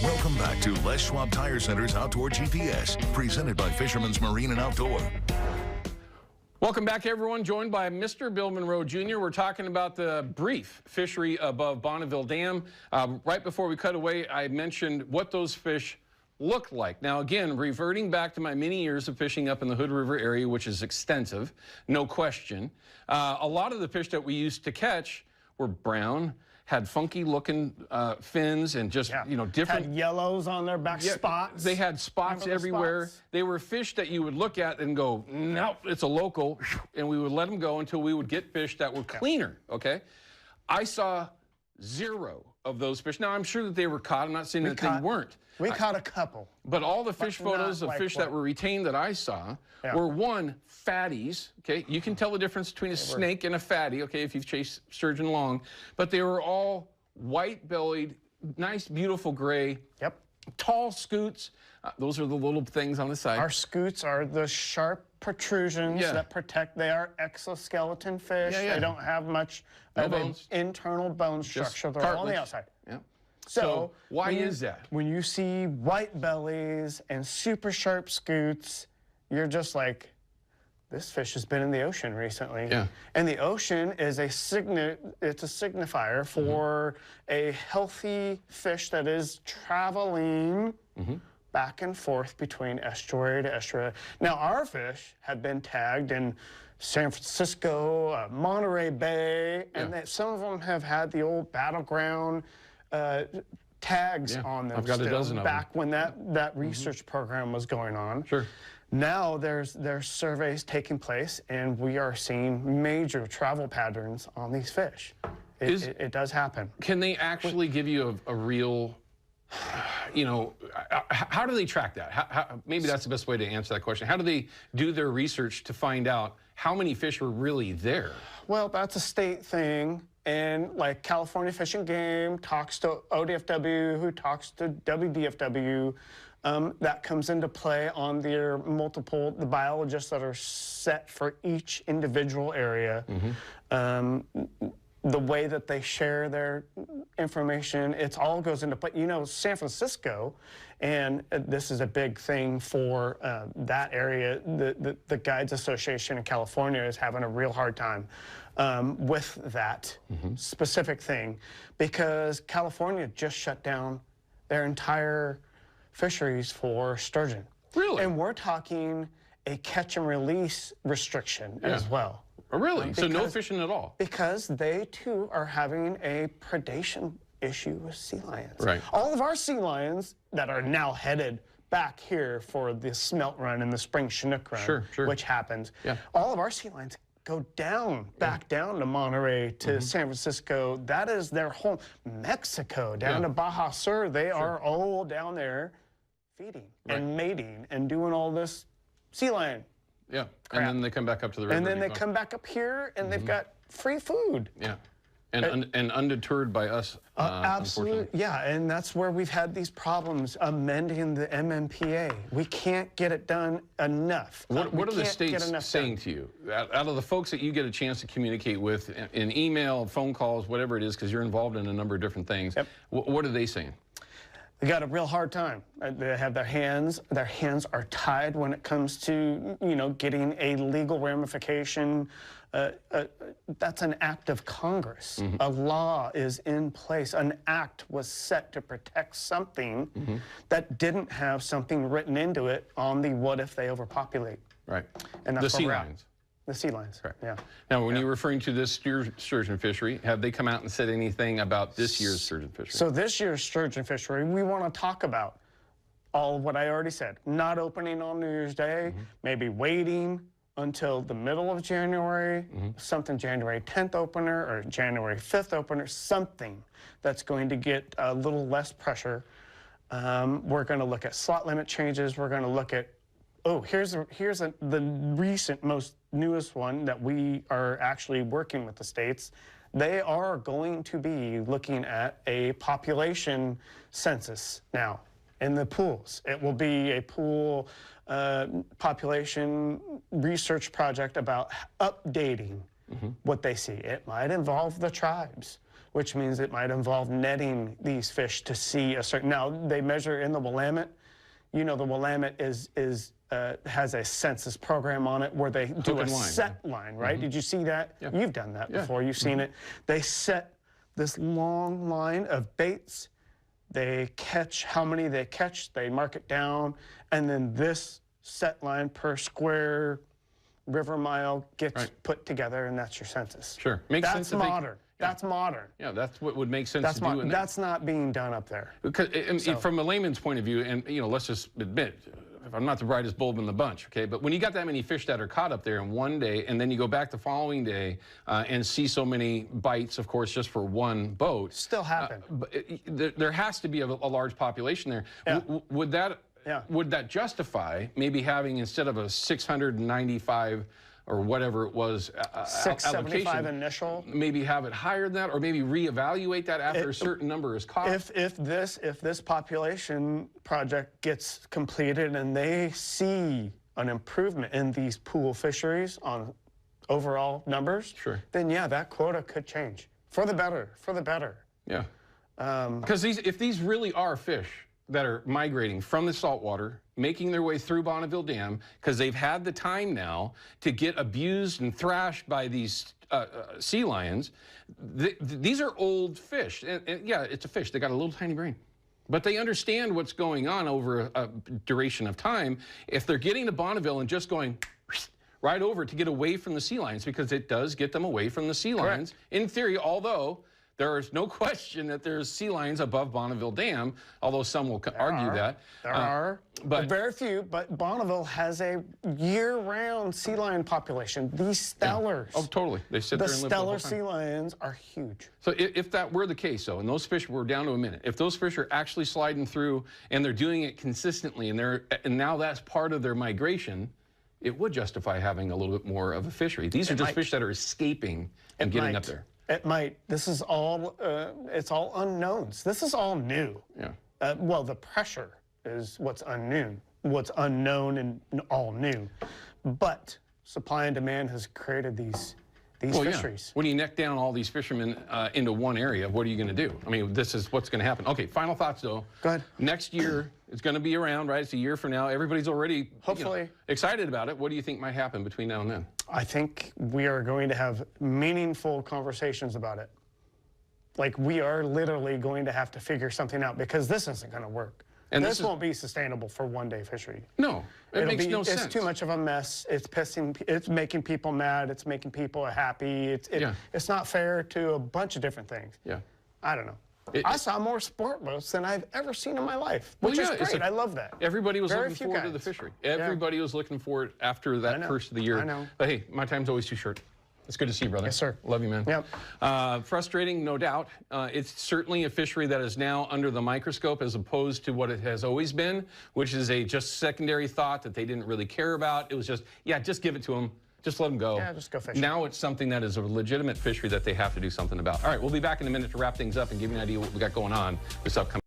Welcome back to Les Schwab Tire Center's Outdoor GPS, presented by Fisherman's Marine and Outdoor. Welcome back, everyone. Joined by Mr. Bill Monroe Jr. We're talking about the brief fishery above Bonneville Dam. Right before we cut away, I mentioned what those fish look like. Now, again, reverting back to my many years of fishing up in the Hood River area, which is extensive, no question. A lot of the fish that we used to catch were brown, had funky looking fins, and just, you know, different. Had yellows on their back, spots. They had spots everywhere. Spots? They were fish that you would look at and go, nope, it's a local, and we would let them go until we would get fish that were cleaner, okay? I saw zero of those fish. Now, I'm sure that they were caught. I'm not saying that they weren't. We caught a couple. But all the fish photos of fish that were retained that I saw were, one, fatties, okay? You can tell the difference between a snake and a fatty, okay, if you've chased sturgeon long. But they were all white-bellied, nice, beautiful gray. Yep. Tall scoots. Those are the little things on the side. Our scoots are the sharp protrusions that protect. They are exoskeleton fish. They don't have much of an internal bone structure. They're all on the outside. So why is that? When you see white bellies and super sharp scoots, you're just like, this fish has been in the ocean recently. And the ocean is it's a signifier for a healthy fish that is traveling back and forth between estuary to estuary. Now, our fish have been tagged in San Francisco, Monterey Bay, and some of them have had the old battleground tags on them. I've got a dozen of them. Back when that research program was going on. Now there's surveys taking place, and we are seeing major travel patterns on these fish. It does happen. Can they actually give you a real, you know, how do they track that? Maybe that's the best way to answer that question. How do they do their research to find out how many fish are really there? Well, that's a state thing. And like California Fish and Game talks to ODFW, who talks to WDFW. That comes into play on the biologists that are set for each individual area. The way that they share their information, it all goes into play. You know, San Francisco, and this is a big thing for that area, the Guides Association in California is having a real hard time with that specific thing, because California just shut down their entire fisheries for sturgeon. Really? And we're talking a catch and release restriction as well. Oh, really? So no fishing at all? Because they, too, are having a predation issue with sea lions. Right. All of our sea lions that are now headed back here for the smelt run and the spring Chinook run, which happens, all of our sea lions go down, back down to Monterey, to San Francisco. That is their home. Mexico, down to Baja Sur, they are all down there feeding and mating and doing all this sea lion. And then they come back up to the river. And then they come back up here, and they've got free food. And undeterred by us, absolutely. And that's where we've had these problems amending the MMPA. We can't get it done enough. What are the states saying to you? Out of the folks that you get a chance to communicate with in email, phone calls, whatever it is, because you're involved in a number of different things, what are they saying? They got a real hard time. They have their hands are tied when it comes to, you know, getting a legal ramification. That's an act of Congress. A law is in place. An act was set to protect something that didn't have something written into it on the what if they overpopulate. And that's the sea lions. The sea lions. Now, when you're referring to this sturgeon fishery, have they come out and said anything about this year's sturgeon fishery? So this year's sturgeon fishery, we want to talk about all of what I already said. Not opening on New Year's Day, maybe waiting until the middle of January, something January 10th opener or January 5th opener, something that's going to get a little less pressure. We're going to look at slot limit changes. We're going to look at, here's the recent most newest one that we are actually working with the states. They are going to be looking at a population census now in the pools. It will be a pool population research project about updating what they see. It might involve the tribes. which means it might involve netting these fish to see a certain. Now they measure in the Willamette. You know, the Willamette has a census program on it where they do a set line, right? Did you see that? Yeah. You've done that before. You've seen it. They set this long line of baits. They catch how many they catch. They mark it down, and then this set line per square river mile gets put together, and that's your census. Sure, makes sense. That's modern. That's modern. Yeah, that's what would make sense to do. That's not being done up there. Because from a layman's point of view, and let's just admit, I'm not the brightest bulb in the bunch, okay? But when you got that many fish that are caught up there in one day, and then you go back the following day and see so many bites, of course, just for one boat. Still happen. There has to be a large population there. Yeah. Would that justify maybe having, instead of a 695 or whatever it was, 675 initial, maybe have it higher than that, or maybe reevaluate that after a certain number is caught? If this population project gets completed and they see an improvement in these pool fisheries on overall numbers, then yeah, that quota could change for the better. For the better. Yeah. Because if these really are fish that are migrating from the saltwater, making their way through Bonneville Dam, because they've had the time now to get abused and thrashed by these sea lions. These are old fish. And yeah, it's a fish. They got a little tiny brain. But they understand what's going on over a duration of time. If they're getting to Bonneville and just going right over to get away from the sea lions, because it does get them away from the sea lions, in theory, although there is no question that there's sea lions above Bonneville Dam, although some will argue that. There are, but very few. But Bonneville has a year-round sea lion population. These stellars. Yeah. Oh, totally. They sit there and live the whole time. The stellar sea lions are huge. So if that were the case, though, and those fish were down to a minute, if those fish are actually sliding through and they're doing it consistently, and now that's part of their migration, it would justify having a little bit more of a fishery. These are just fish that are escaping and getting up there. It might. This is all, it's all unknowns. This is all new. Yeah. Well, the pressure is what's unknown and all new. But supply and demand has created these fisheries. Yeah. When you neck down all these fishermen into one area, what are you going to do? I mean, this is what's going to happen. Okay, final thoughts, though. Go ahead. Next year, it's going to be around, right? It's a year from now. Everybody's already hopefully excited about it. What do you think might happen between now and then? I think we are going to have meaningful conversations about it. Like, we are literally going to have to figure something out, because this isn't going to work. And this won't be sustainable for one-day fishery. No, it makes no sense. It's too much of a mess. It's making people mad. It's making people happy. It's not fair to a bunch of different things. Yeah. I don't know. I saw more sport boats than I've ever seen in my life, which is great. I love that. Everybody was looking forward to the fishery. Everybody was looking forward after that first of the year. I know. But hey, my time's always too short. It's good to see you, brother. Yes, sir. Love you, man. Yep. Frustrating, no doubt. It's certainly a fishery that is now under the microscope, as opposed to what it has always been, which is a just secondary thought that they didn't really care about. It was just, yeah, just give it to them. Just let them go. Yeah, just go fishing. Now it's something that is a legitimate fishery that they have to do something about. All right, we'll be back in a minute to wrap things up and give you an idea what we got going on this upcoming